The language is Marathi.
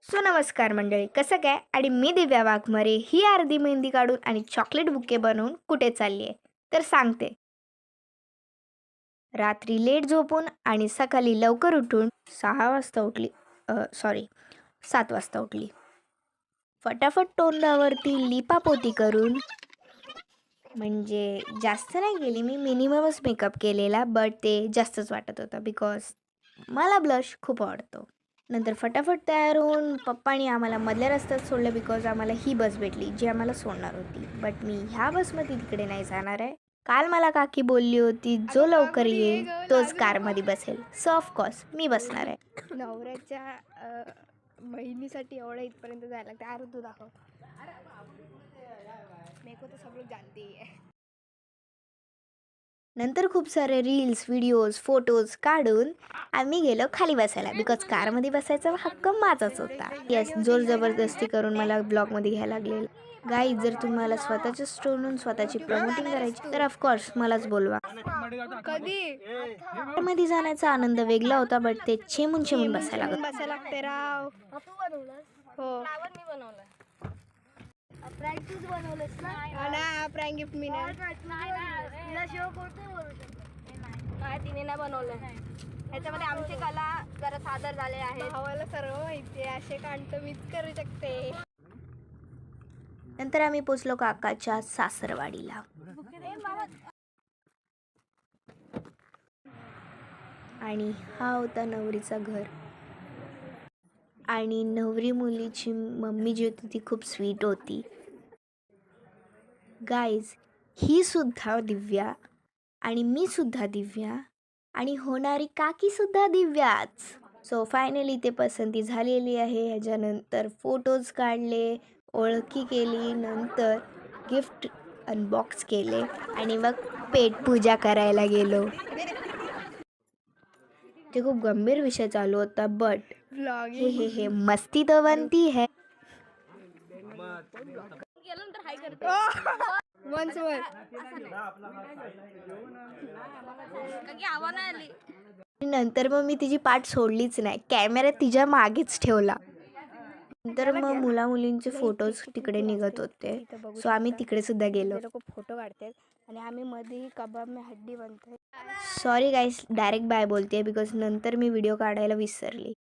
सो नमस्कार मंडळी, कसं काय? आणि मी दिव्या वाघमारे ही अर्धी मेहंदी काढून आणि चॉकलेट बुके बनवून कुठे चालली आहे तर सांगते. रात्री लेट झोपून आणि सकाळी लवकर उठून 6 वाजता उठली. सॉरी, 7 वाजता उठली. फटाफट तोंडावरती लिपापोती करून, म्हणजे जास्त नाही केली मी, मिनिममच मेकअप केलेला, बट ते जास्तच वाटत होता बिकॉज मला ब्लश खूप आवडतो. नंतर फटाफट तयार होऊन पप्पानी आम्हाला मधल्या रस्त्यात सोडलं बिकॉज आम्हाला ही बस भेटली जी आम्हाला सोडणार होती. बट मी ह्या बसमध्ये तिकडे नाही जाणार आहे. काल मला काकी बोलली होती जो लवकर येईल तोच कारमध्ये बसेल. सो ऑफकोर्स मी बसणार आहे. नवऱ्याच्या बहिणीसाठी एवढं इथपर्यंत जायला लागतं. अरे तू दाखव, मेको तो सब लोग जानते ही है. नंतर खूप सारे रील्स व्हिडिओज फोटोज काढून आम्ही गेलो खाली बसायला बिकॉज कारमध्ये बसायचा हक्क माझाच होता. येस, जोर जबरदस्ती करून मला ब्लॉगमध्ये घ्यायला लागले. गाईज, जर तुम्हाला स्वतःच्या स्टोनून स्वतःची प्रमोटिंग करायची तर ऑफकोर्स मलाच बोलवा. कारमध्ये जाण्याचा आनंद वेगळा होता, बट ते चेमून चेमून बसायला लागते राव. हो, प्रॅक्टिस बनवलंस ना प्रँक गिफ्ट मी नाही. तिला शिव कोणते बोलू शकतो? नाही, तिने नाही बनवलं. ह्याच्यामध्ये आमची कला जरा सादर झाले आहे. भावाला सर्व माहिती आहे, असे कांट मीच करू शकते. नंतर आम्ही पोचलो काकाच्या सासरवाडीला. आणि हा होता नवरीचा घर. आणि नवरी मुलीची मम्मी जी होती ती खूप स्वीट होती. गाईज, ही सुद्धा दिव्या आणि मी सुद्धा दिव्या आणि होणारी काकी सुद्धा दिव्याच. सो फायनली ते पसंती झालेली आहे. ह्याच्यानंतर फोटोज काढले, ओळखी केली, नंतर गिफ्ट अनबॉक्स केले आणि मग पेटपूजा करायला गेलो. ते खूप गंभीर विषय चालू होता, बट हे मस्ती तो बनती है. नंतर मग मी तिची पाठ सोडलीच नाही, कॅमेरा तिच्या मागेच ठेवला. नंतर मग मुला मुलींचे फोटोज तिकडे निघत होते, सो आम्ही तिकडे सुद्धा गेलो. फोटो काढते आणि आम्ही मध्ये कबाब में हड्डी बनते. सॉरी गाईस, डायरेक्ट बाय बोलते बिकॉज नंतर मी व्हिडिओ काढायला विसरली.